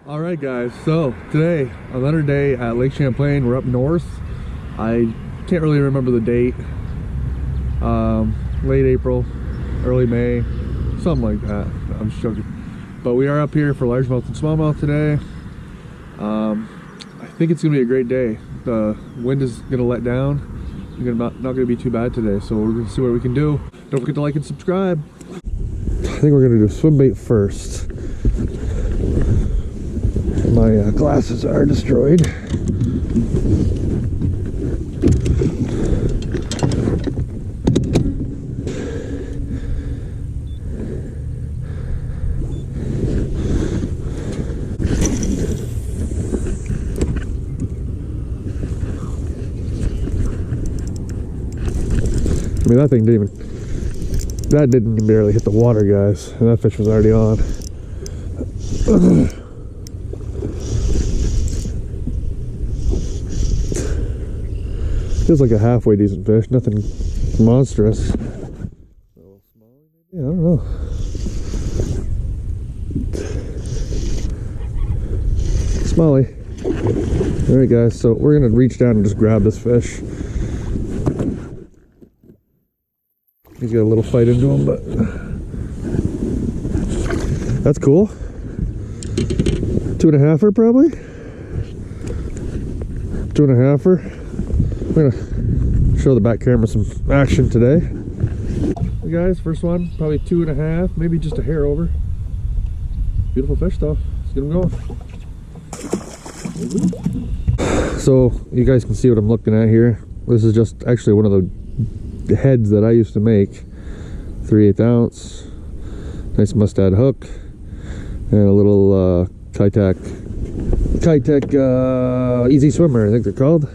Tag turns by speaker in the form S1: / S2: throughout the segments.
S1: All right, guys, so today, another day at Lake Champlain. We're up north. I can't really remember the date. Late April, early May, something like that. I'm just joking. But we are up here for largemouth and smallmouth today. I think it's gonna be a great day. The wind is gonna let down. Not gonna be too bad today, so we're gonna see what we can do. Don't forget to like and subscribe. I think we're gonna do swim bait first. My glasses are destroyed. I mean, that thing didn't barely hit the water, guys, and that fish was already on. Feels like a halfway decent fish, nothing monstrous. Yeah, I don't know. Smalley. Alright, guys, so we're gonna reach down and just grab this fish. He's got a little fight into him, but that's cool. 2.5er probably. 2.5er. I'm gonna show the back camera some action today. Hey guys, first one, probably 2.5, maybe just a hair over. Beautiful fish though. Let's get him going. So you guys can see what I'm looking at here. This is just actually one of the heads that I used to make. 3/8 ounce, nice mustad hook, and a little Kitech easy swimmer, I think they're called.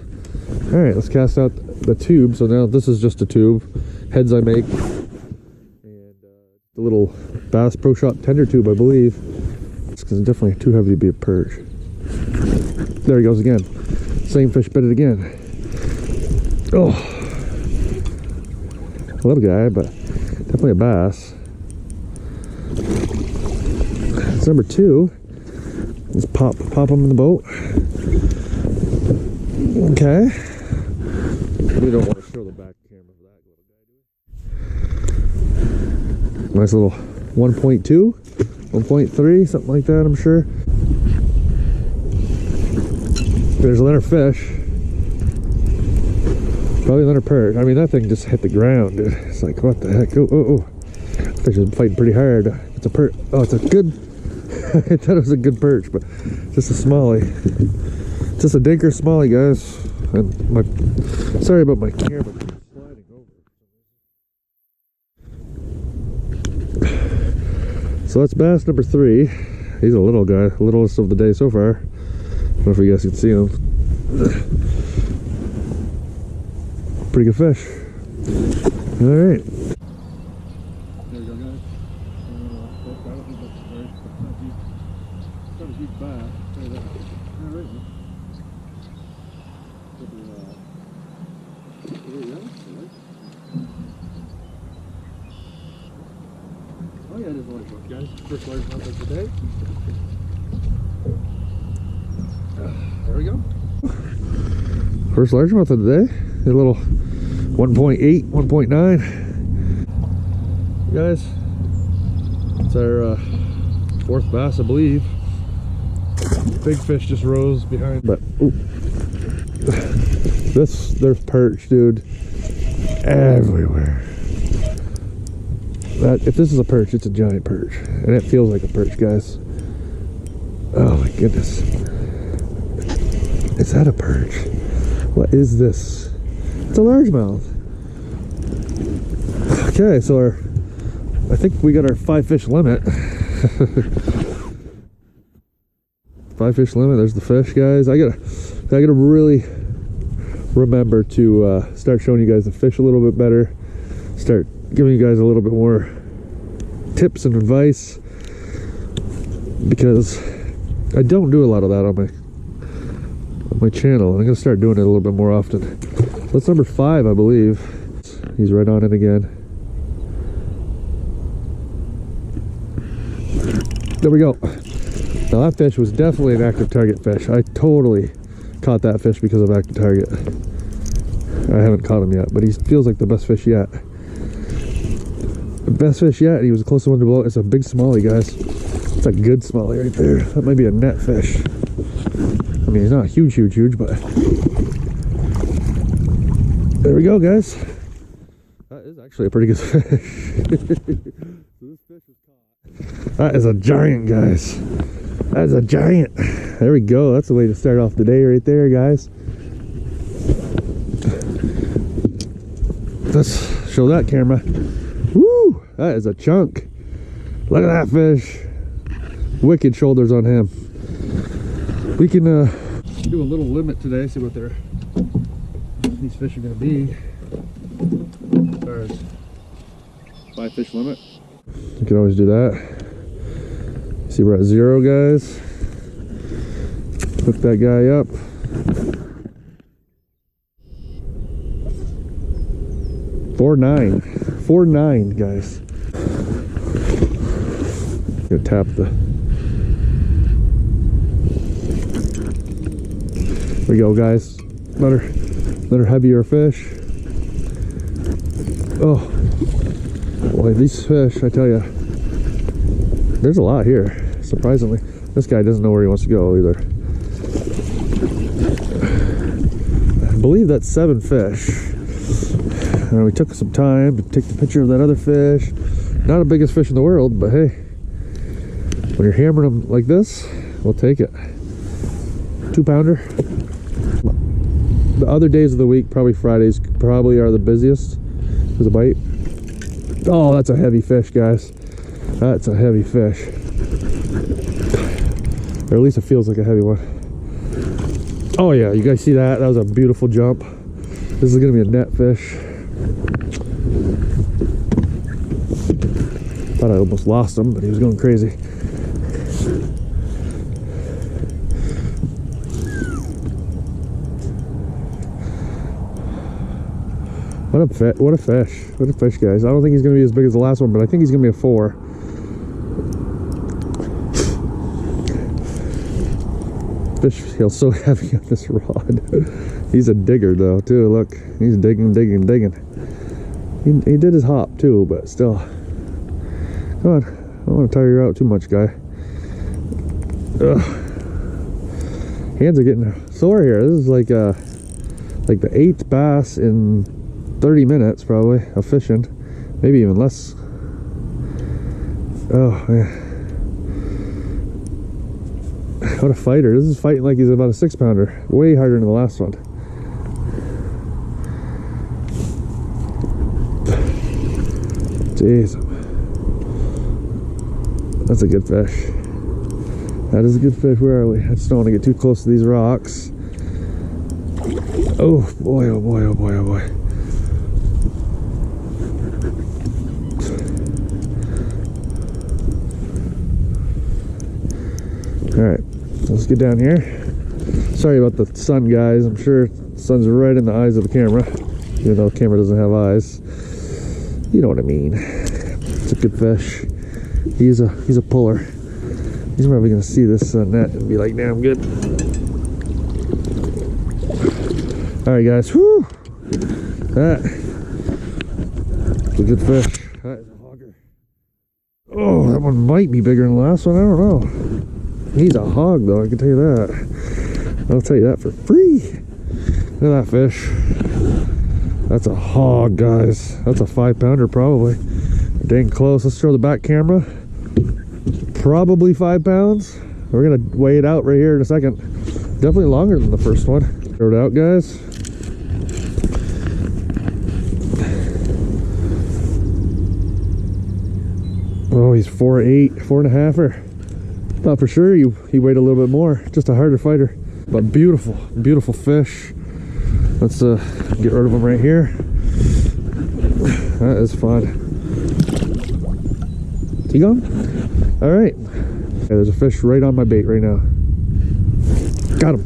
S1: All right, let's cast out the tube. So now this is just a tube, heads I make, and the little Bass Pro Shop tender tube, I believe. It's because it's definitely too heavy to be a perch. There he goes again. Same fish bit it again. Oh, a little guy, but definitely a bass. It's number 2. Let's pop him in the boat. Okay. We don't want to show the back camera of that little guy. Nice little 1.2, 1.3, something like that, I'm sure. There's another fish. Probably another perch. I mean, that thing just hit the ground, dude. It's like, what the heck? Oh. The fish is fighting pretty hard. It's a perch. Oh, it's a good... I thought it was a good perch, but just a smallie. Just a dinker smallie, guys. And sorry about my camera sliding over. So that's bass number 3. He's a little guy, littlest of the day so far. I don't know if you guys can see him. Pretty good fish. All right. There we go, guys. Not a huge bass. Tell you that. All right. Oh yeah, it is a largemouth, guys. First largemouth of the day. There we go. First largemouth of the day. A little 1.8, 1.9. Guys, it's our 4th bass, I believe. Big fish just rose behind, but ooh. There's perch, dude, everywhere. If this is a perch, it's a giant perch, and it feels like a perch, guys. Oh my goodness, is that a perch? What is this? It's a largemouth. Okay, so I think we got our 5 fish limit. 5 fish limit. There's the fish, guys. I gotta really remember to start showing you guys the fish a little bit better. Start giving you guys a little bit more tips and advice, because I don't do a lot of that on my channel, and I'm gonna start doing it a little bit more often. So that's number 5, I believe. He's right on it again. There we go. That Now that fish was definitely an active target fish. I totally caught that fish because of active target. I haven't caught him yet, but he feels like the best fish yet. The best fish yet. He was the closest one to blow. It's a big smallie, guys. It's a good smallie right there. That might be a net fish. I mean, he's not huge, but there we go, guys. That is actually a pretty good fish. That is a giant, guys. That is a giant. There we go. That's the way to start off the day right there, guys. Let's show that camera. Woo! That is a chunk. Look at that fish. Wicked shoulders on him. We can do a little limit today, see what these fish are going to be. As far as 5 fish limit. You can always do that. See, we're at 0, guys. Hook that guy up. $4.9, guys. Gonna tap the. There we go, guys. Another heavier fish. Oh, boy, these fish! I tell you, there's a lot here. Surprisingly, this guy doesn't know where he wants to go either. I believe that's 7 fish. And we took some time to take the picture of that other fish. Not the biggest fish in the world, but hey, when you're hammering them like this, we'll take it. 2-pounder. The other days of the week, probably Fridays, probably are the busiest. There's a bite. Oh, that's a heavy fish, guys. That's a heavy fish. Or at least it feels like a heavy one. Oh yeah, you guys see that? That was a beautiful jump. This is gonna be a net fish. Thought I almost lost him, but he was going crazy. What a fish. What a fish, guys. I don't think he's gonna be as big as the last one, but I think he's gonna be a 4. Fish feels so heavy on this rod. He's a digger though too. Look, he's digging. He did his hop too, but still. Come on, I don't want to tire you out too much, guy. Ugh. Hands are getting sore here. This is like the 8th bass in 30 minutes probably of fishing, maybe even less. Oh man. What a fighter. This is fighting like he's about a 6-pounder. Way harder than the last one. Jeez. That's a good fish. That is a good fish. Where are we? I just don't want to get too close to these rocks. Oh boy, oh boy, oh boy, oh boy. Alright. Let's get down here. Sorry about the sun, guys. I'm sure the sun's right in the eyes of the camera, even though the camera doesn't have eyes. You know what I mean. It's a good fish. He's a puller. He's probably gonna see this net and be like, "Damn good." All right, guys. Whoo! That's a good fish. That is a hogger. Oh, that one might be bigger than the last one. I don't know. He's a hog, though, I can tell you that. I'll tell you that for free. Look at that fish. That's a hog, guys. That's a 5-pounder, probably. Dang close. Let's throw the back camera. Probably 5 pounds. We're going to weigh it out right here in a second. Definitely longer than the first one. Throw it out, guys. Oh, he's 4.8, 4.5-er. Thought for sure he weighed a little bit more. Just a harder fighter, but beautiful, beautiful fish. Let's get rid of him right here. That is fun. Is he gone? All right. Yeah, there's a fish right on my bait right now. Got him.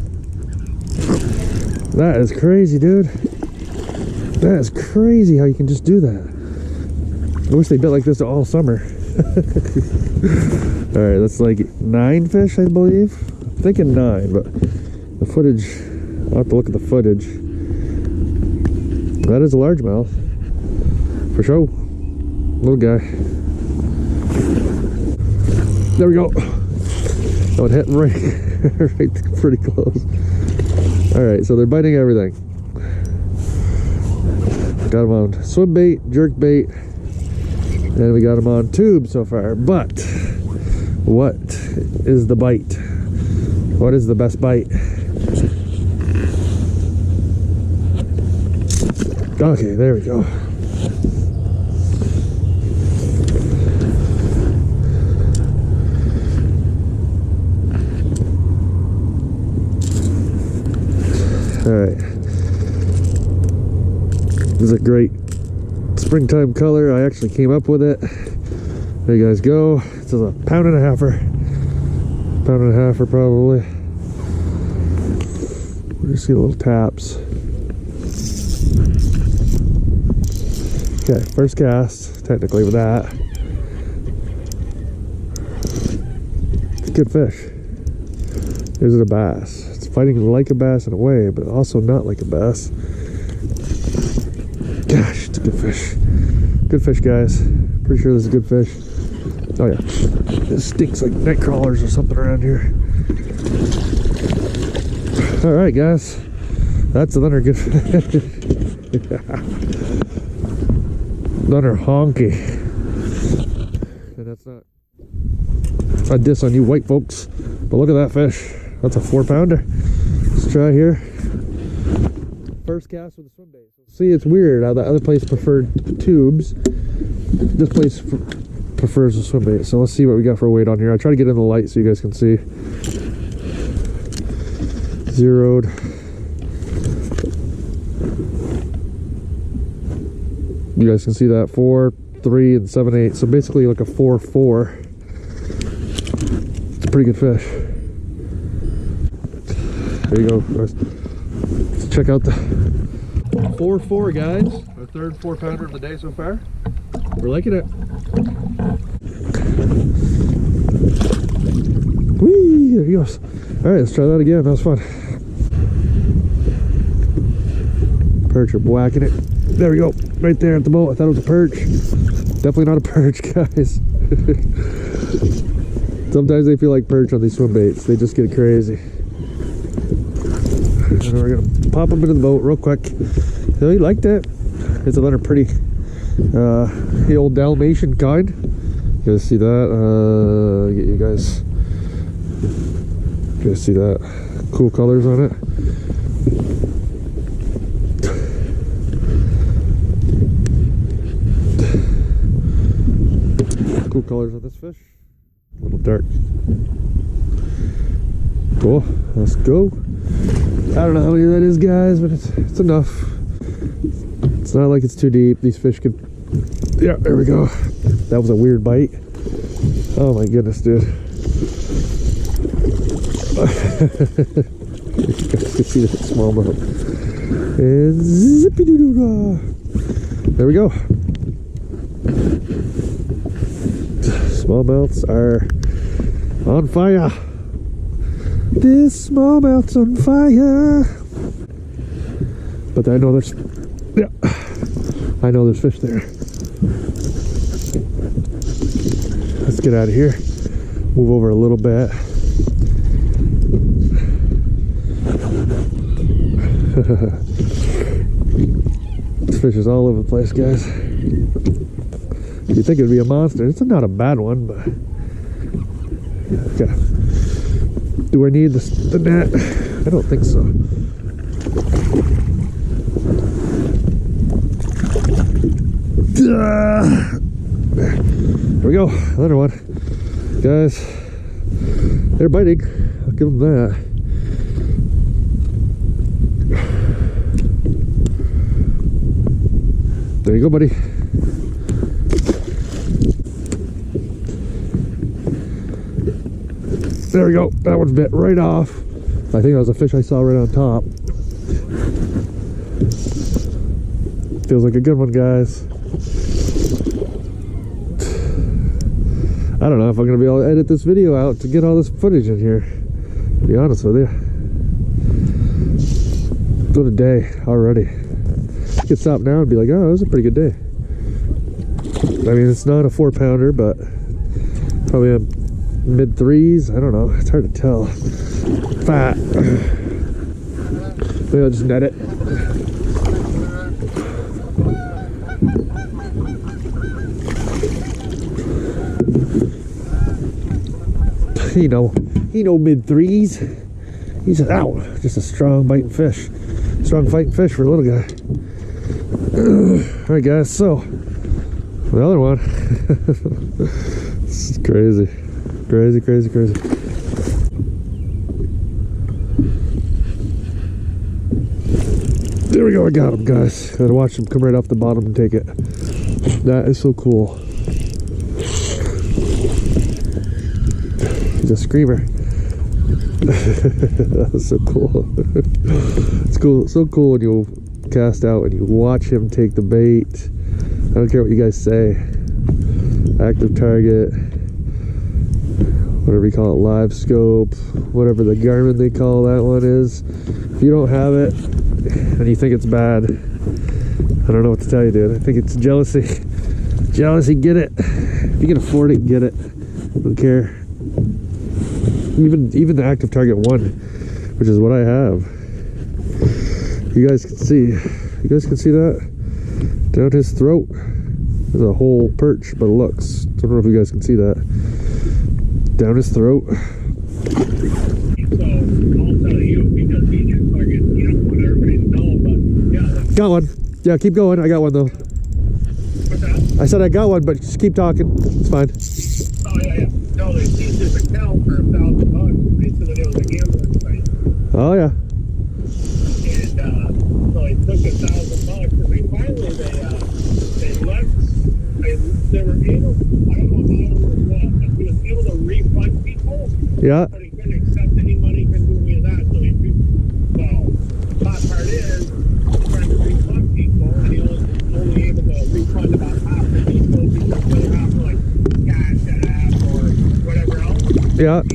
S1: That is crazy, dude. That is crazy how you can just do that. I wish they bit like this all summer. Alright, that's like 9 fish, I believe. I'm thinking 9, but the footage, I'll have to look at the footage. That is a largemouth. For sure. Little guy. There we go. That one hit right pretty close. Alright, so they're biting everything. Got them on swim bait, jerk bait, and we got them on tube so far. But what is the bite? What is the best bite? Okay, there we go. Alright. This is a great springtime color. I actually came up with it. There you guys go. This is a pound and a halfer. Pound and a halfer probably. We just see the little taps. Okay, first cast, technically with that. It's a good fish. Is it a bass? It's fighting like a bass in a way, but also not like a bass. Gosh, it's a good fish. Good fish, guys. Pretty sure this is a good fish. Oh yeah, it stinks like night crawlers or something around here. All right, guys, that's another good fish. Another honky. And that's not a diss on you white folks, but look at that fish. That's a 4-pounder. Let's try here. First cast with a swim bait. See, it's weird how the other place preferred tubes. This place prefers a swim bait. So let's see what we got for a weight on here. I try to get in the light so you guys can see. Zeroed. You guys can see that 4, 3, and 7/8. So basically like a 4-4. It's a pretty good fish. There you go, guys. Let's check out the 4-4, guys. Our third 4-pounder of the day so far. We're liking it. Whee! There he goes. All right, let's try that again. That was fun. Perch are whacking it. There we go. Right there at the boat. I thought it was a perch. Definitely not a perch, guys. Sometimes they feel like perch on these swim baits. They just get crazy. And we're gonna pop them into the boat real quick. So he liked it. It's another pretty the old Dalmatian kind. You guys see that? Get you guys see that? Cool colors on it. Cool colors on this fish. A little dark. Cool. Let's go. I don't know how many that is, guys, but it's enough. It's not like it's too deep. These fish could... Yeah, there we go. That was a weird bite. Oh my goodness, dude. You guys can see that smallmouth. And zippy-doo-doo-dah. There we go. Smallmouths are on fire. This smallmouth's on fire. But I know there's... Yeah. I know there's fish there. Let's get out of here. Move over a little bit. This fish is all over the place, guys. You'd think it would be a monster. It's not a bad one, but... Okay. Do I need the net? I don't think so. There we go. Another one. Guys, they're biting. I'll give them that. There you go, buddy. There we go. That one's bit right off. I think that was a fish I saw right on top. Feels like a good one, guys. I don't know if I'm gonna be able to edit this video out to get all this footage in here, to be honest with you. What a day already. I could stop now and be like, oh, it was a pretty good day. I mean, it's not a 4-pounder, but probably a mid 3s. I don't know, it's hard to tell. Fat. Maybe I'll just net it. He know mid 3s. He's just, ow, just a strong biting fish. Strong fighting fish for a little guy. Alright guys, so the other one. It's crazy. Crazy. There we go, I got him, guys. Gotta watch him come right off the bottom and take it. That is so cool. He's a screamer. That's so cool. It's cool, so cool when you cast out and you watch him take the bait. I don't care what you guys say. Active target, whatever you call it, live scope, whatever the Garmin they call that one is. If you don't have it and you think it's bad, I don't know what to tell you, dude. I think it's jealousy. Jealousy, get it. If you can afford it, get it. Don't care. Even the active target 1, which is what I have. You guys can see. You guys can see that? Down his throat. There's a whole perch, but it looks. Don't know if you guys can see that. Down his throat.
S2: So I'll tell you, because he gets target, you don't want everybody to know, but yeah.
S1: Got one. Yeah, keep going. I got one though.
S2: What's that?
S1: I said I got one, but just keep talking. It's fine.
S2: Oh yeah. No, they seized his account for $1,000. They said that it was a gambling site.
S1: Oh yeah.
S2: And so they took $1,000, and they finally they were able. I don't know how it was what, but he was able to refund people.
S1: Yeah.
S2: But he couldn't accept any money, couldn't do any of that. So the bad part is trying to refund people, and he was only able to refund about half the people because the other half were like Cash App or whatever else.
S1: Yeah.
S2: And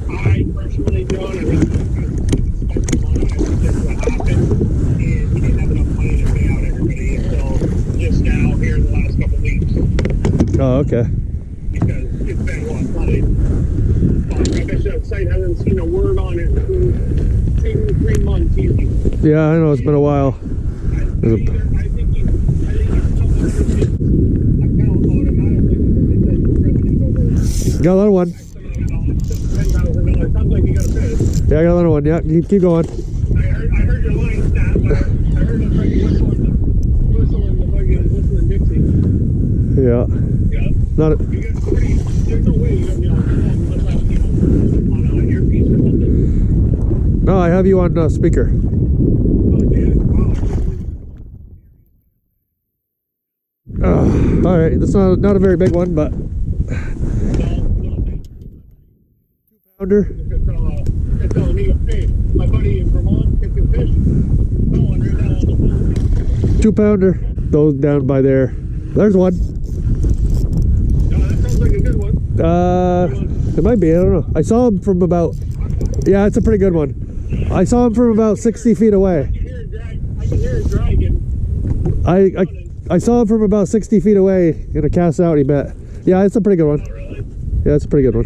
S2: I personally, John, I really spent the money. I think that's what happened, and he didn't have enough money to pay out everybody until just now, here in the last couple of weeks.
S1: Oh, okay.
S2: Because it's been what, like I bet that site hasn't seen a word on it in 2-3 months easy.
S1: Yeah, I know it's been a while.
S2: I think he's account automatically because they said his revenue's over
S1: Got another one.
S2: $10,000. Sounds like you got a fish.
S1: Yeah, I got another one. Yeah, keep going.
S2: I heard your line snap, but I heard him like whistling the buggy and whistling Dixie.
S1: Yeah.
S2: Yeah.
S1: Not a,
S2: You got pretty. There's no way you're gonna be on the phone unless I, on an earpiece or something.
S1: no, I have you on speaker.
S2: Oh, dude. Wow.
S1: All right, that's not a very big one, but pounder.
S2: It's telling me, hey, my buddy in Vermont catching fish. Calling right now on the phone.
S1: 2-pounder. Those down by there. There's one.
S2: That sounds like a good one.
S1: It might be. I don't know. I saw him from about. Yeah, it's a pretty good one. I saw him from about 60 feet away.
S2: I can hear it dragging.
S1: I saw him from about 60 feet away in a cast out. He bet. Yeah, it's a pretty good one.
S2: Oh, really?
S1: Yeah, it's a pretty good one.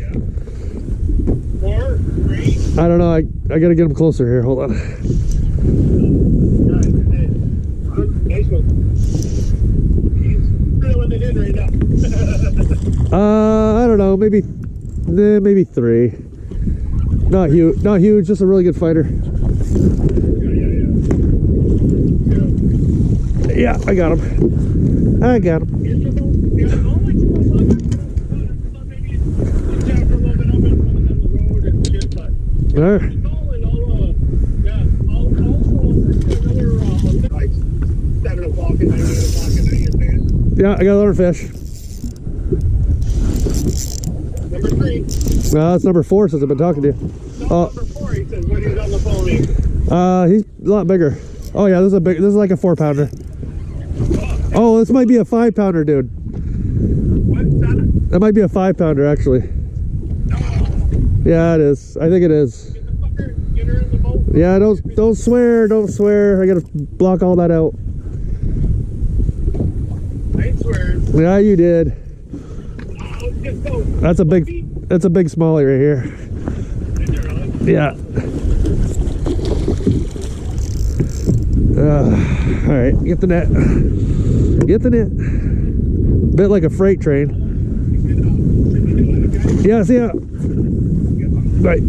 S2: 4, 3.
S1: I don't know. I gotta get him closer here. Hold on.
S2: Nice one. He's reeling it in right now.
S1: I don't know. Maybe 3. Not huge. Just a really good fighter. Yeah, I got him.
S2: I'll let you go
S1: All right. Yeah, I got another fish.
S2: Number 3.
S1: Well, it's number 4 since I've been talking to you.
S2: Number 4, he says when he's on the phone.
S1: He's a lot bigger. Oh yeah, this is like a 4-pounder. Oh, this might be a 5-pounder, dude.
S2: What's that?
S1: That might be a 5-pounder actually. Yeah, it is. I think it is.
S2: Get the fucker, get her in the boat.
S1: Yeah, don't swear, don't swear. I gotta block all that out.
S2: I ain't swearing.
S1: Yeah, you did.
S2: Let's just go.
S1: That's a big smallie right here. Yeah. All right, get the net. Get the net. Bit like a freight train. Yeah, see ya. Right.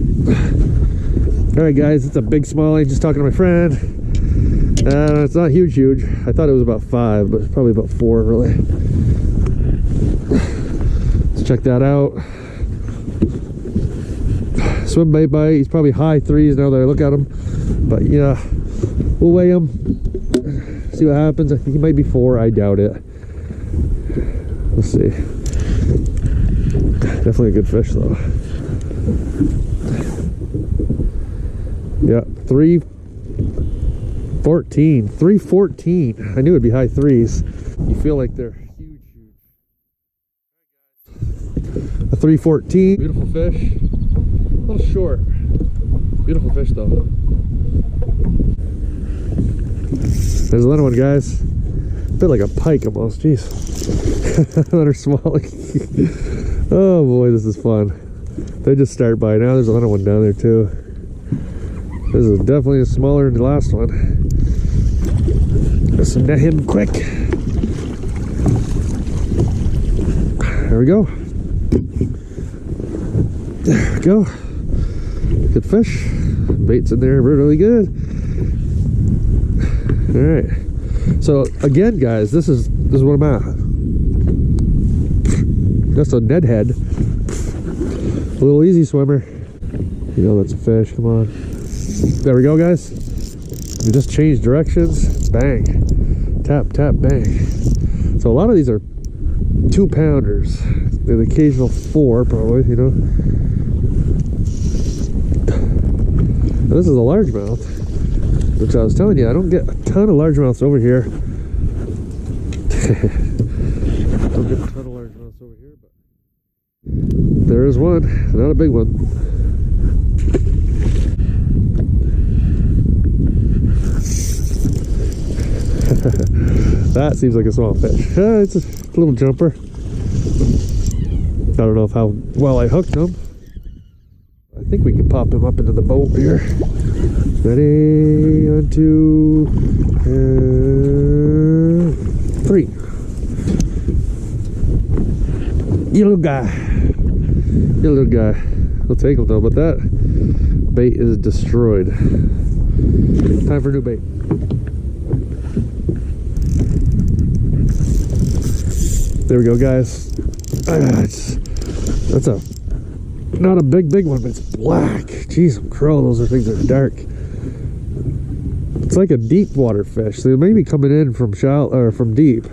S1: All right, guys, it's a big smallie. Just talking to my friend. It's not huge. I thought it was about 5, but it's probably about 4, really. Let's check that out. Swim bait bite. He's probably high 3s now that I look at him. But yeah, we'll weigh him. See what happens. I think he might be 4. I doubt it. Let's see. Definitely a good fish though. Yeah, 314. 314. I knew it'd be high 3s. You feel like they're huge. A 314. Beautiful fish. A little short. Beautiful fish though. There's another one, guys. A bit like a pike almost. Jeez. Another smallie. Oh boy, this is fun. They just start by now. There's another one down there too. This is definitely smaller than the last one. Let's net him quick. There we go. There we go. Good fish. Bait's in there really good. All right. So again, guys, this is what I'm at. Just a Ned head. A little easy swimmer. You know that's a fish. Come on. There we go, guys. We just changed directions. Bang. Tap, tap, bang. So a lot of these are 2-pounders. The occasional 4, probably. You know. Now, this is a largemouth, which I was telling you, I don't get a ton of largemouths over here. Don't get a ton of largemouths over here, but there is one. Not a big one. That seems like a small fish. It's a little jumper. I don't know how well I hooked him. I think we can pop him up into the boat here. Ready? 1, 2, 3. You little guy. You little guy. We'll take him though, but that bait is destroyed. Time for new bait. There we go, guys. That's not a big one, but it's black. Jeez, crow, those things are dark. It's like a deep water fish. So they may be coming in from shallow or from deep.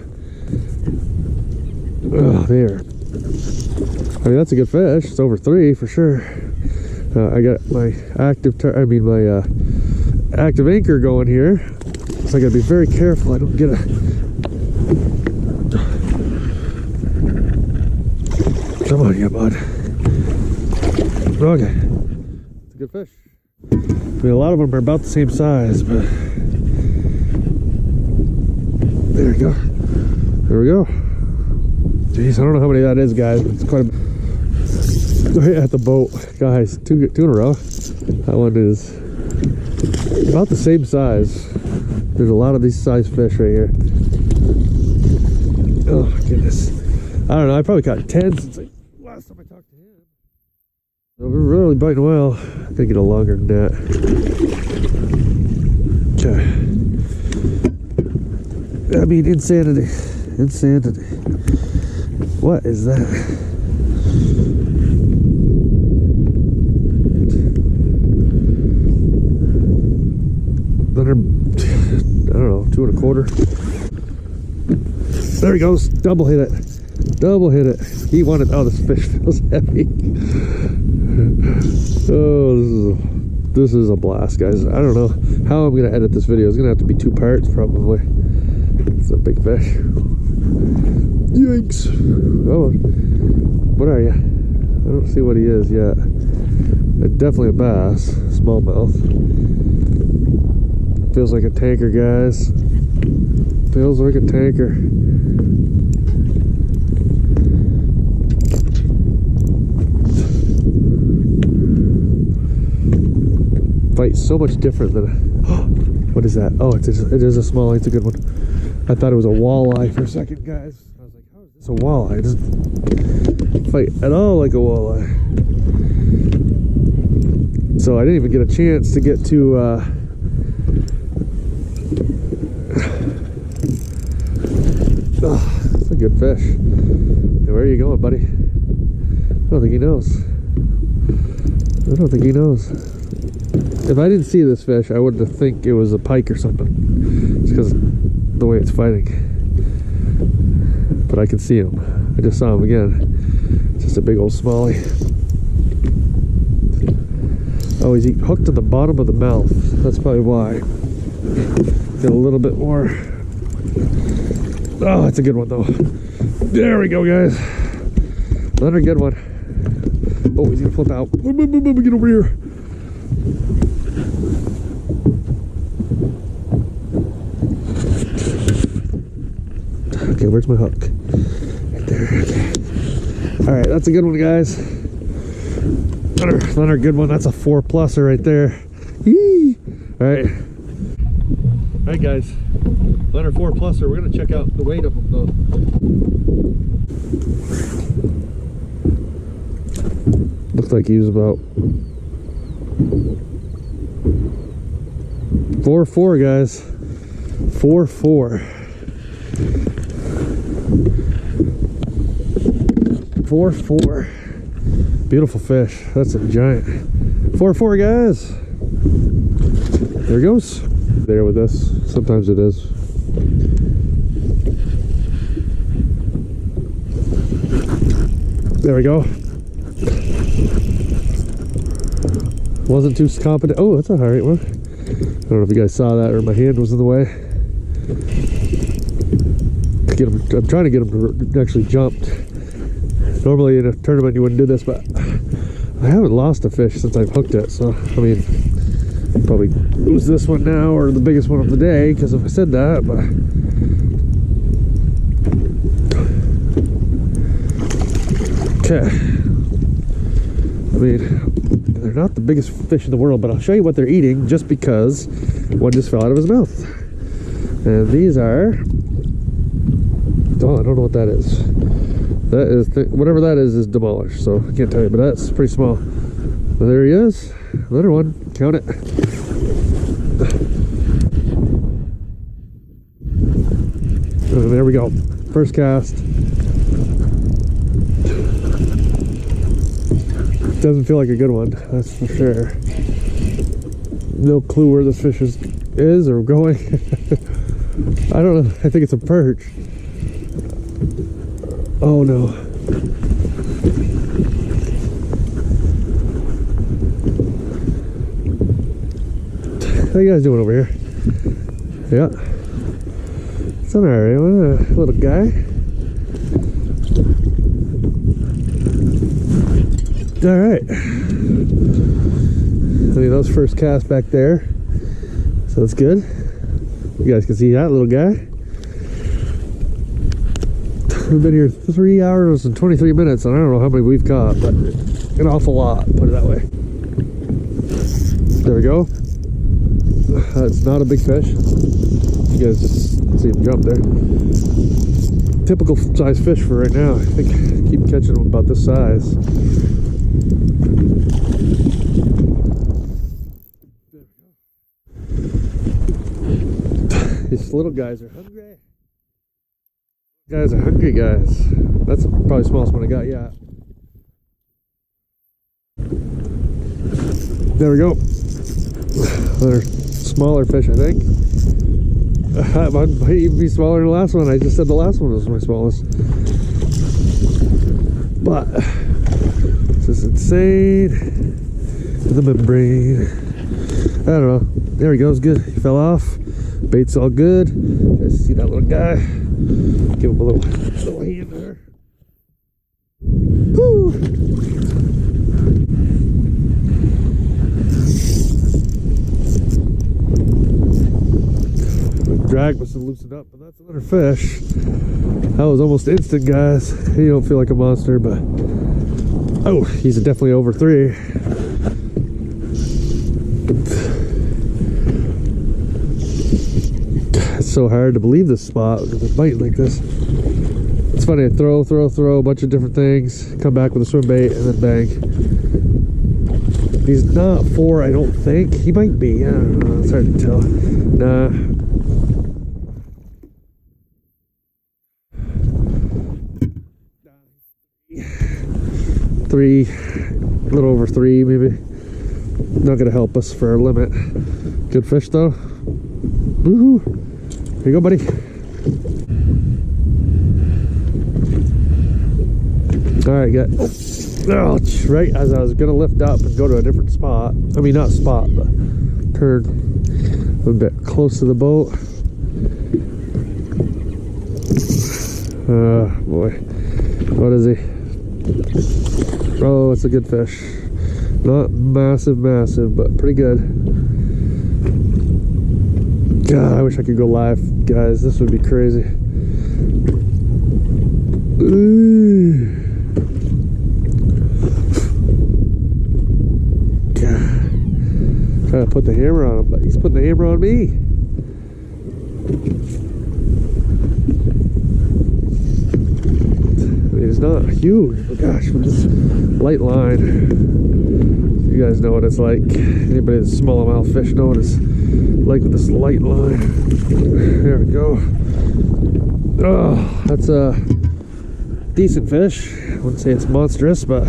S1: Oh, there. I mean, that's a good fish. It's over 3 for sure. I got my active anchor going here. So I gotta be very careful I don't get a. Come on, you bud. Okay. It's a good fish. I mean, a lot of them are about the same size, but there we go. There we go. Jeez, I don't know how many that is, guys, but it's quite a. Right at the boat, guys. Two in a row. That one is about the same size. There's a lot of these size fish right here. Oh my goodness. I don't know. I probably caught 10 since last time I talked to him. So we're really biting well. I gotta get a longer net. Okay. I mean, insanity. Insanity. What is that? I don't know, 2 1/4. There he goes. Double hit it. Double hit it. He wanted. Oh, this fish feels heavy. Oh, this is a blast, guys. I don't know how I'm gonna edit this video. It's gonna have to be 2 parts, probably. It's a big fish. Yikes! Oh, What are you? I don't see what he is yet. Definitely a bass, smallmouth. Feels like a tanker, guys. Feels like a tanker. Fight so much different than. What is that? Oh, it is a smalleye. It's a good one. I thought it was a walleye for a second, guys. I was like, how is this a walleye? It doesn't fight at all like a walleye. So I didn't even get a chance to get to oh, that's a good fish. Hey, where are you going, buddy? I don't think he knows. I don't think he knows. If I didn't see this fish, I wouldn't think it was a pike or something. It's because the way it's fighting. But I can see him. I just saw him again. It's just a big old smallie. Oh, he's hooked to the bottom of the mouth. That's probably why. Get a little bit more. Oh, that's a good one though. There we go, guys. Another good one. Oh, he's gonna flip out. Get over here. Okay, where's my hook? Right there. Okay. All right, that's a good one, guys. Another good one. That's a 4-pluser right there. Yee! All right. All right, guys. Another 4-pluser. We're gonna check out the weight of them though. Looks like he was about 4.4, guys. 4.4. 4.4. Beautiful fish. That's a giant. 4.4, guys. There it goes. There with us. Sometimes it is. There we go. Wasn't too competent. Oh, that's a alright one. I don't know if you guys saw that or my hand was in the way. Get him. I'm trying to get him to actually jump. Normally in a tournament you wouldn't do this, but I haven't lost a fish since I've hooked it. So I mean, probably lose this one now or the biggest one of the day because if I said that, but okay. I mean, they're not the biggest fish in the world, but I'll show you what they're eating just because one just fell out of his mouth. And these are, oh, I don't know what that is. That is, whatever that is demolished, so I can't tell you, but that's pretty small. But there he is. Another one. Count it. And there we go. First cast. Doesn't feel like a good one, that's for sure. No clue where this fish is or going. I don't know. I think it's a perch. Oh no. How you guys doing over here? Yeah. It's an alright one, little guy. Alright. I mean, those first cast back there. So that's good. You guys can see that little guy. We've been here 3 hours and 23 minutes, and I don't know how many we've caught, but an awful lot, put it that way. There we go. It's not a big fish. You guys just see him jump there. Typical size fish for right now. I think I keep catching them about this size. These little guys are hungry. Guys are hungry, guys. That's probably the smallest one I got yet. There we go. Another smaller fish, I think. Might even be smaller than the last one. I just said the last one was my smallest. But this is insane. The membrane. I don't know. There he goes. Good. He fell off. Bait's all good. You guys see that little guy? Give him a little hand there. Woo! Drag must have loosened up, but that's another fish. That was almost instant, guys. He don't feel like a monster, but oh, he's definitely over 3. It's so hard to believe this spot with a bite like this. It's funny, I throw a bunch of different things, come back with a swim bait, and then bang. He's not 4, I don't think. He might be, I don't know, it's hard to tell. Nah. 3, a little over 3 maybe. Not gonna help us for our limit. Good fish though. Woohoo! Here you go, buddy. Alright, got ouch, right as I was gonna lift up and go to a different spot. I mean, not spot, but turn a bit close to the boat. Boy, what is he? Oh, it's a good fish. Not massive, but pretty good. God, I wish I could go live, guys. This would be crazy. Ooh. God. Trying to put the hammer on him, but he's putting the hammer on me. It's not huge, but gosh, with this light line, you guys know what it's like. Anybody that's smallmouth fish know what it's like with this light line. There we go. Oh, that's a decent fish. I wouldn't say it's monstrous, but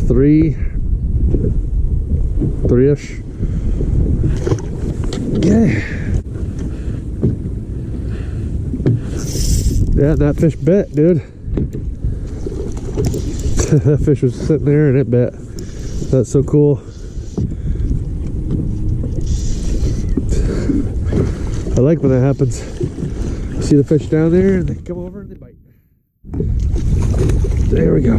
S1: 3-ish. Yeah. Yeah, that fish bit, dude. That fish was sitting there and it bit. That's so cool. I like when that happens. You see the fish down there and they come over and they bite. There we go.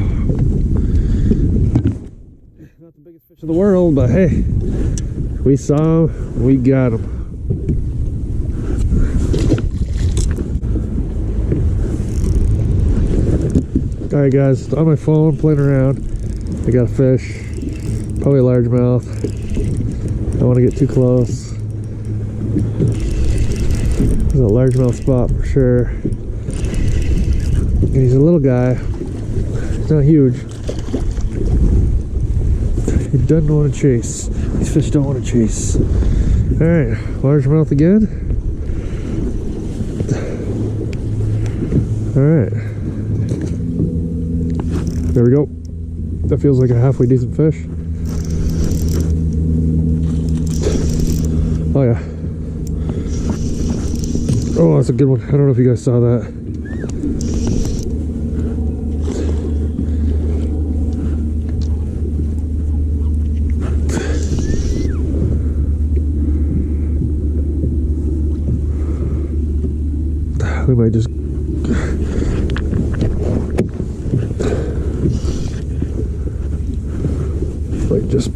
S1: Not the biggest fish in the world, but hey, we saw him, we got him. Alright guys, on my phone playing around. I got a fish, probably a largemouth. I don't want to get too close. There's a largemouth spot for sure. And he's a little guy. He's not huge. He doesn't want to chase. These fish don't want to chase. Alright, largemouth again. Alright. There we go. That feels like a halfway decent fish. Oh yeah. Oh, that's a good one. I don't know if you guys saw that. We might just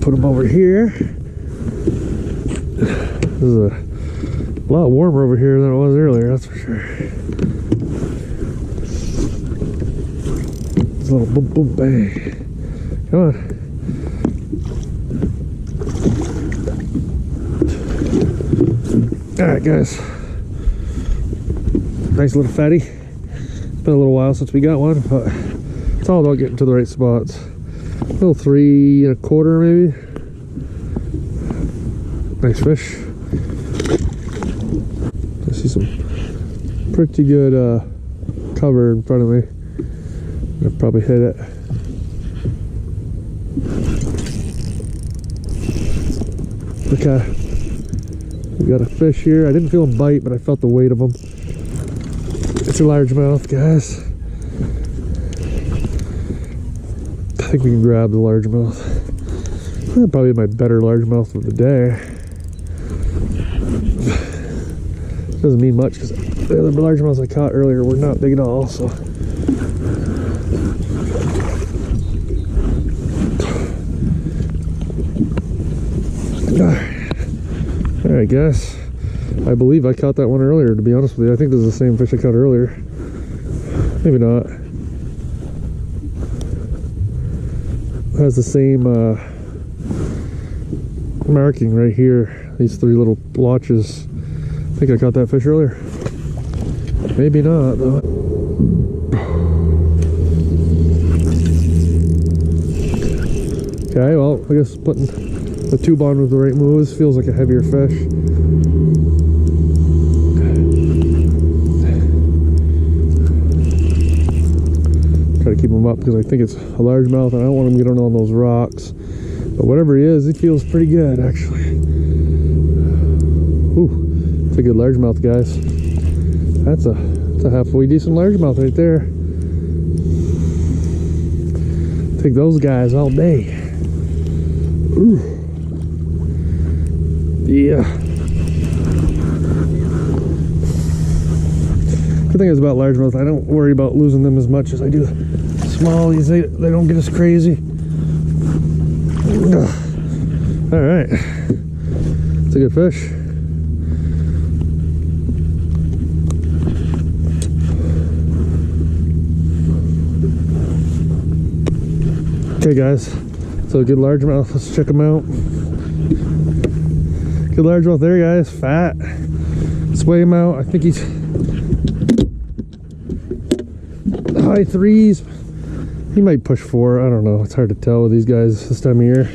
S1: put them over here. This is a lot warmer over here than it was earlier, that's for sure. It's a little boom boom bang. Come on. Alright guys. Nice little fatty. It's been a little while since we got one, but it's all about getting to the right spots. Little 3 1/4 maybe. Nice fish. I see some pretty good cover in front of me. I'll probably hit it. Okay. We got a fish here. I didn't feel him bite, but I felt the weight of him. It's a largemouth, guys. I think we can grab the largemouth. Probably my better largemouth of the day. Doesn't mean much because the other largemouths I caught earlier were not big at all. So Alright guys, I believe I caught that one earlier, to be honest with you. I think this is the same fish I caught earlier. Maybe not. It has the same marking right here. These three little blotches. I think I caught that fish earlier. Maybe not though. Okay, well, I guess putting the tube on with the right moves feels like a heavier fish. Try to keep him up because I think it's a largemouth and I don't want him to get on those rocks. But whatever he is, he feels pretty good actually. Ooh, it's a good largemouth, guys. That's a halfway decent largemouth right there. Take those guys all day. Ooh. Yeah. Good thing is about largemouth, I don't worry about losing them as much as I do smallies. They don't get as crazy. All right, it's a good fish. Okay guys, so good largemouth, let's check them out. Good largemouth there guys, fat. Let's weigh him out. I think he's high threes. He might push 4, I don't know, it's hard to tell with these guys this time of year.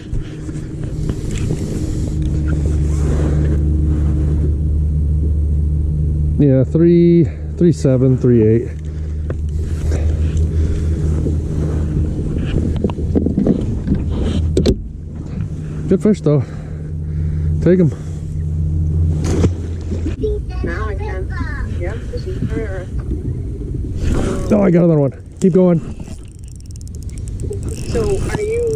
S1: Yeah, 3.7, 3.8. Good fish though. Take him.
S3: Now I can. Yep, this is her.
S1: Oh, I got another one. Keep going.
S3: So are you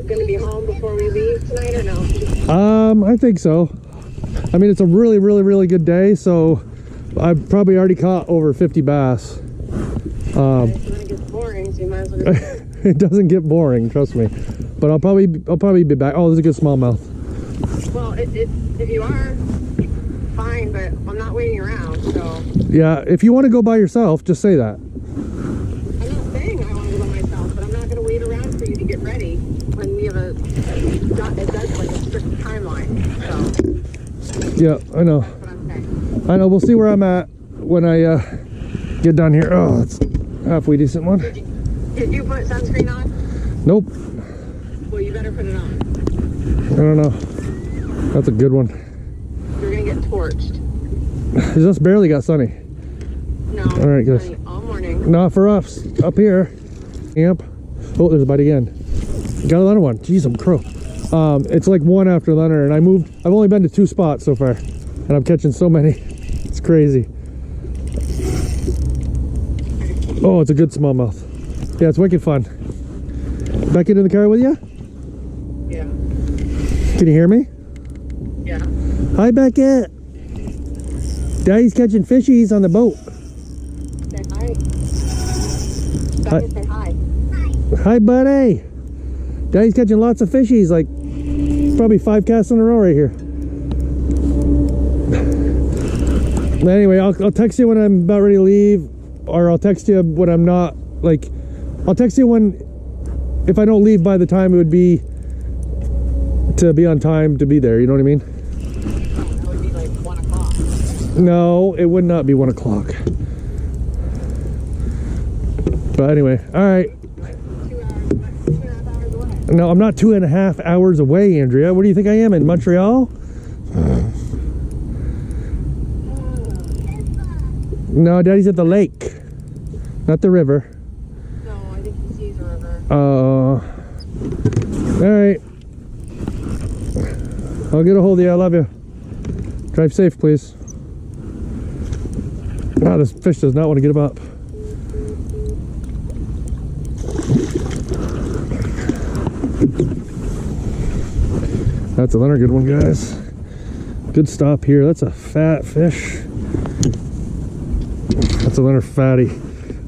S3: gonna be home before we leave tonight or no?
S1: I think so. I mean, it's a really good day, so I've probably already caught over 50 bass.
S3: It's gonna get boring, so you might as well just...
S1: It doesn't get boring, trust me. But I'll probably be back. Oh, there's a good smallmouth.
S3: Well, if you are, fine, but I'm not waiting around, so...
S1: Yeah, if you want to go by yourself, just say that.
S3: I'm not saying I want to go by myself, but I'm not gonna wait around for you to get ready when we have it does like a strict timeline, so...
S1: Yeah, I know.
S3: That's what I'm saying.
S1: I know, we'll see where I'm at when I get done here. Oh, it's a halfway decent one.
S3: Did you put sunscreen on?
S1: Nope.
S3: Well, you better put it on.
S1: I don't know. That's a good one.
S3: You're gonna get torched.
S1: It just barely got sunny.
S3: No.
S1: All right, guys.
S3: Sunny all morning.
S1: Not for us. Up here. Camp. Oh, there's a bite again. Got another one. Jeez, I'm crow. It's like one after another, and I've only been to 2 spots so far, and I'm catching so many. It's crazy. Oh, it's a good smallmouth. Yeah, it's wicked fun. Back into the car with you?
S3: Yeah.
S1: Can you hear me?
S3: Yeah.
S1: Hi, Beckett. Daddy's catching fishies on the boat.
S3: Say hi.
S1: Hi.
S3: Say hi.
S1: Hi, buddy. Daddy's catching lots of fishies, like probably 5 casts in a row right here. Anyway, I'll text you when I'm about ready to leave, or I'll text you when I'm not, like, I'll text you if I don't leave by the time it would be to be on time to be there, you know what I mean?
S3: That would be like 1 o'clock.
S1: No, it would not be 1 o'clock. But anyway, all right.
S3: 2.5 hours away.
S1: No, I'm not 2.5 hours away, Andrea. Where do you think I am, in Montreal? No, Daddy's at the lake, not the river.
S3: No, I think he sees a river.
S1: All right. I'll get a hold of you. I love you. Drive safe, please. Ah, this fish does not want to get him up. That's another good one, guys. Good stop here. That's a fat fish. That's another fatty.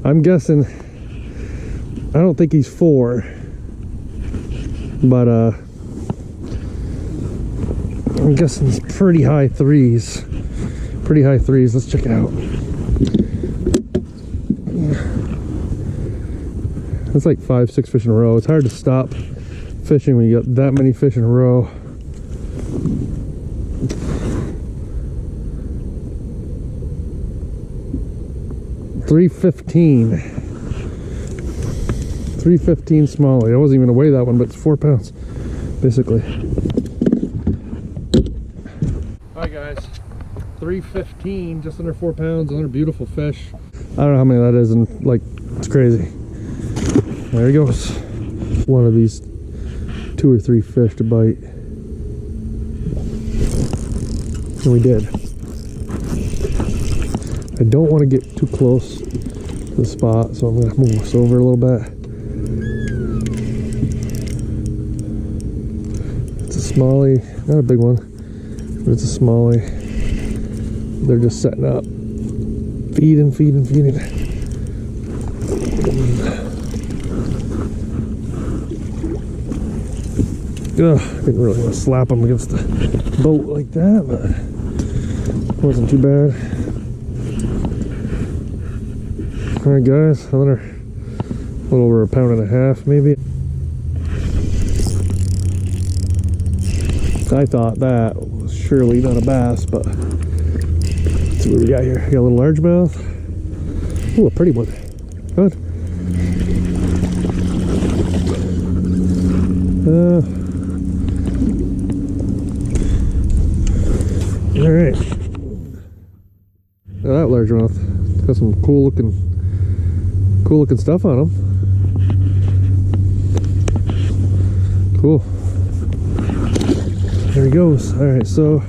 S1: I'm guessing, I don't think he's 4, but I'm guessing it's pretty high threes. Pretty high threes. Let's check it out. It's like 5, 6 fish in a row. It's hard to stop fishing when you got that many fish in a row. $3.15. $3.15 smallie. I wasn't even gonna weigh that one, but it's 4 pounds, basically. Alright guys, $3.15, just under 4 pounds, another beautiful fish. I don't know how many that is, and like, it's crazy. There he goes. One of these 2 or 3 fish to bite. And we did. I don't want to get too close to the spot, so I'm going to move this over a little bit. It's a smallie, not a big one, but it's a smallie. They're just setting up, feeding. Ugh, I didn't really want to slap them against the boat like that, but it wasn't too bad. Alright guys, another little over 1.5 pounds maybe. I thought that was surely not a bass, but let's see what we got here. We got a little largemouth. Ooh, a pretty one. Good. Alright. Now that largemouth got some cool looking stuff on him. Cool. There he goes. Alright, so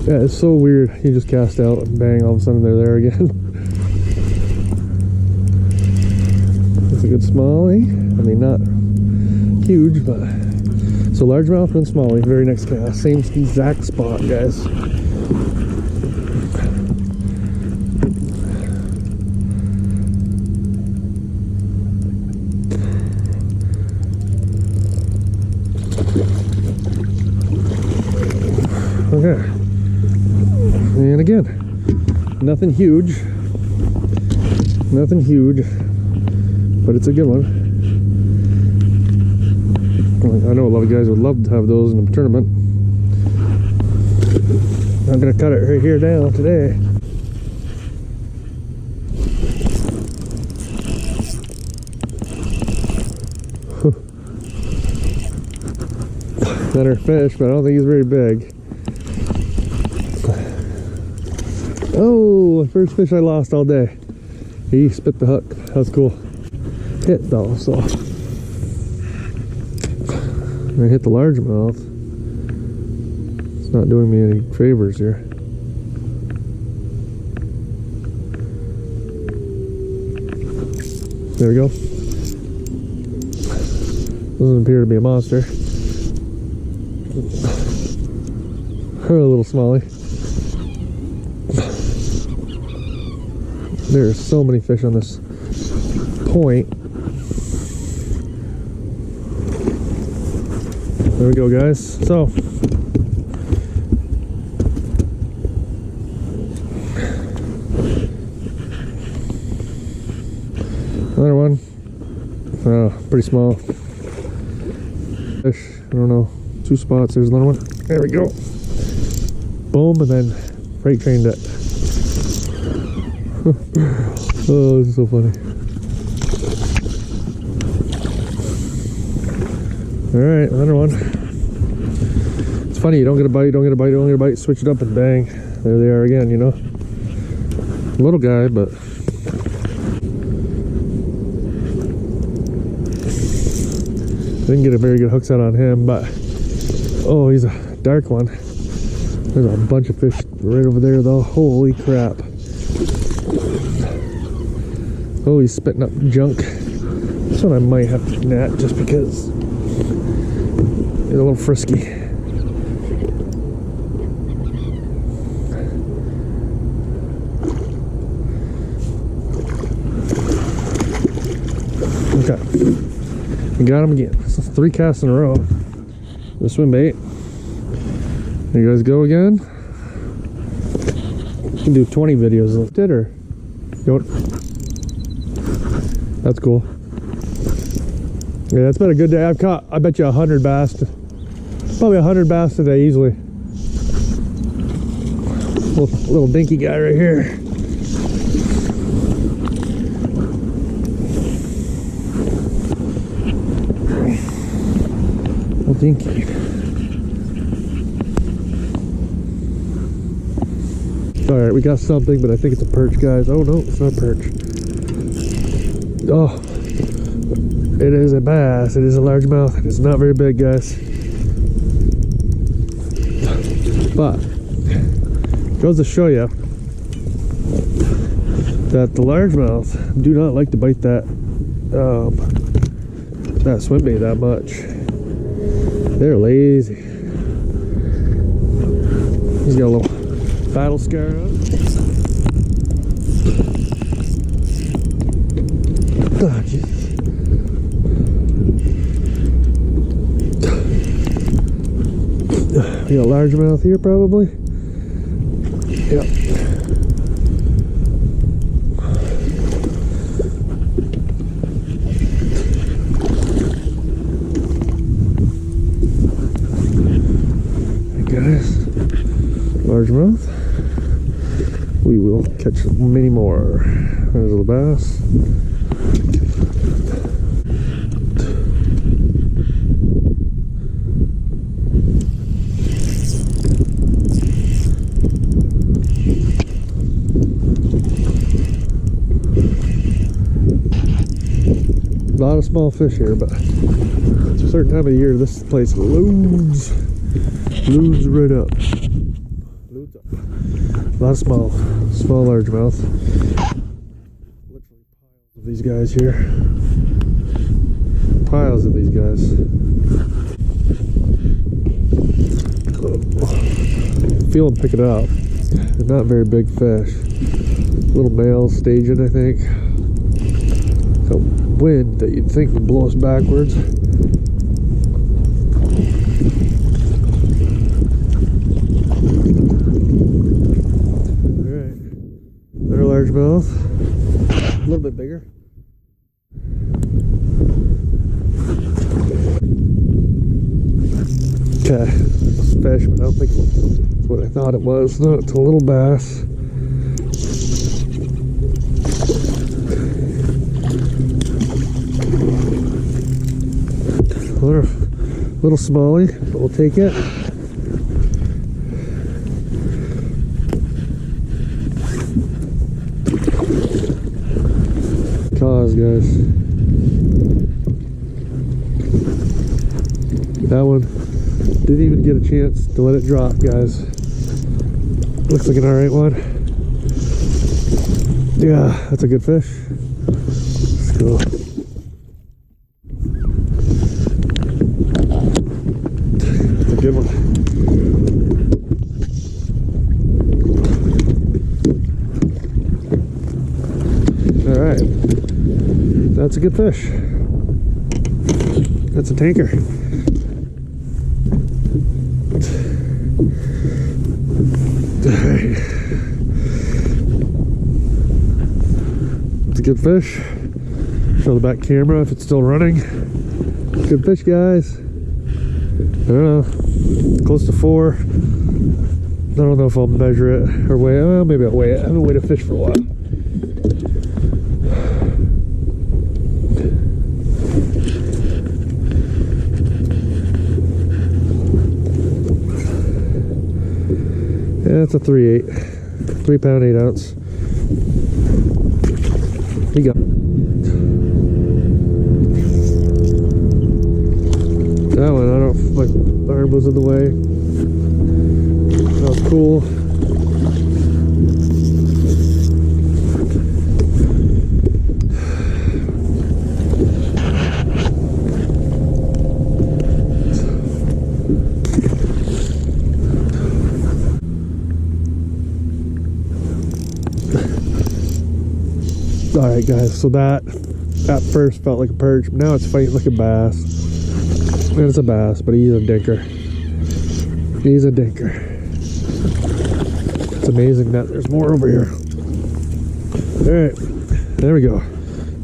S1: yeah, it's so weird. You just cast out and bang, all of a sudden they're there again. It's a good smallie. I mean, not huge, but so largemouth and smallie. Very next cast, same exact spot, guys. Okay, and again, nothing huge, but it's a good one. I know a lot of guys would love to have those in a tournament. I'm gonna cut it right here down today. Better fish, but I don't think he's very big. Oh, first fish I lost all day. He spit the hook. That was cool. Hit though, so I hit the largemouth. It's not doing me any favors here. There we go. Doesn't appear to be a monster. A little smallie. There's so many fish on this point. There we go, guys. So another one. Pretty small fish. I don't know. 2 spots. There's another one. There we go. Boom, and then freight trained it. Oh, this is so funny. Alright, another one. It's funny, you don't get a bite, don't get a bite, switch it up and bang. There they are again, you know. Little guy, but didn't get a very good hook set on him, but oh, he's a dark one. There's a bunch of fish right over there though. Holy crap. Oh, he's spitting up junk. This one I might have to net just because he's a little frisky. Okay. We got him again. So 3 casts in a row. The swim bait. There you guys go again. You can do 20 videos of it, or that's cool. Yeah, it's been a good day. I've caught, I bet you 100 bass. Probably 100 bass today easily. Little dinky guy right here. Little dinky. Alright, we got something, but I think it's a perch, guys. Oh no, it's not a perch. Oh, it is a bass. It is a largemouth. It's not very big, guys. But goes to show you that the largemouth do not like to bite that swim bait that much. They're lazy. He's got a little battle scar on. Oh, Jesus. We got a largemouth here, probably. Yep. Hey guys, largemouth. We will catch many more. There's a little bass. A lot of small fish here, but it's a certain time of the year this place loads right up. Loads up. A lot of small largemouth. Literally piles of these guys here. Piles of these guys. Feel them pick it up. They're not very big fish. Little males staging, I think. So wind that you'd think would blow us backwards. Alright. Another largemouth. A little bit bigger. Okay. This fish, but I don't think it's what I thought it was. No, it's a little bass. Little smallie, but we'll take it. Cause, guys. That one didn't even get a chance to let it drop, guys. Looks like an alright one. Yeah, that's a good fish. Let's go. Good one. All right, that's a good fish. That's a tanker. It's a good fish. Show the back camera if it's still running. Good fish, guys. I don't know, close to 4. I don't know if I'll measure it or weigh it. Well, maybe I'll weigh it. I haven't weighed a fish for a while. Yeah, it's a 3 pound 8 ounce. He got that one. I don't know if my arm was in the way. That was cool. All right, guys. So that At first felt like a perch, but now it's fighting like a bass. And it's a bass, but he's a dinker. He's a dinker. It's amazing that there's more over here. Alright, there we go.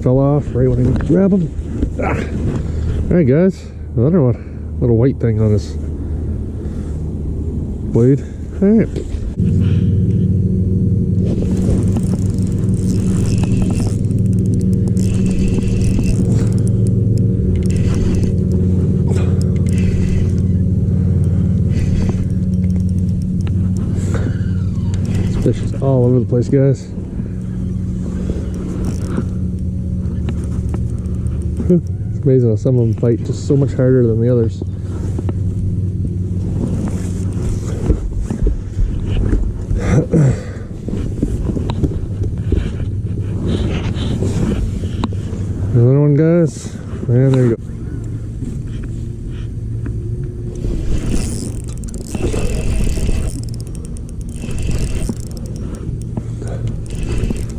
S1: Fell off right when I went to grab him. Ah. Alright guys, another one. Little white thing on his blade. Alright. This fish is all over the place, guys. It's amazing how some of them fight just so much harder than the others. Another one, guys. And there you go.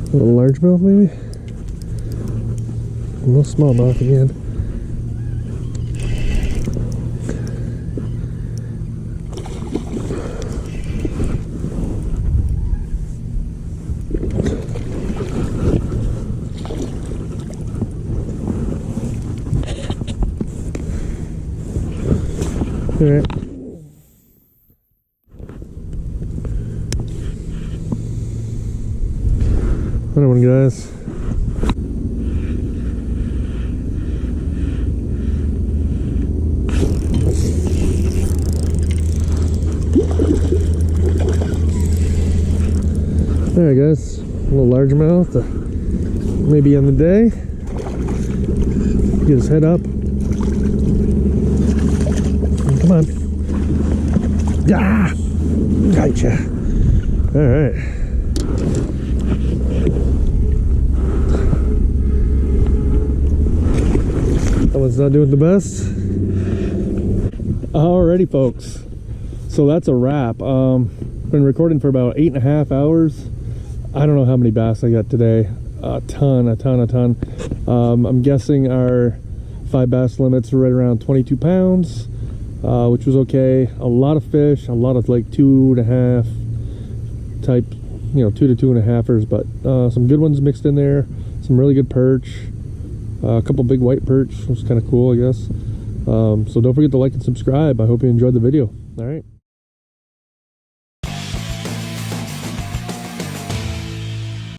S1: A little largemouth, maybe? A little smallmouth again. Alright. Another one, guys. Alright guys, a little largemouth, maybe on the day. Get his head up. Come on. Yeah! Gotcha. Alright. That one's not doing the best. Alrighty folks. So that's a wrap. Been recording for about 8.5 hours. I don't know how many bass I got today. A ton. I'm guessing our 5 bass limit's right around 22 pounds, which was okay. A lot of fish, a lot of like 2.5 type, 2 to 2.5ers, but some good ones mixed in there. Some really good perch. A couple big white perch, which was kind of cool, I guess. So don't forget to like and subscribe. I hope you enjoyed the video. All right.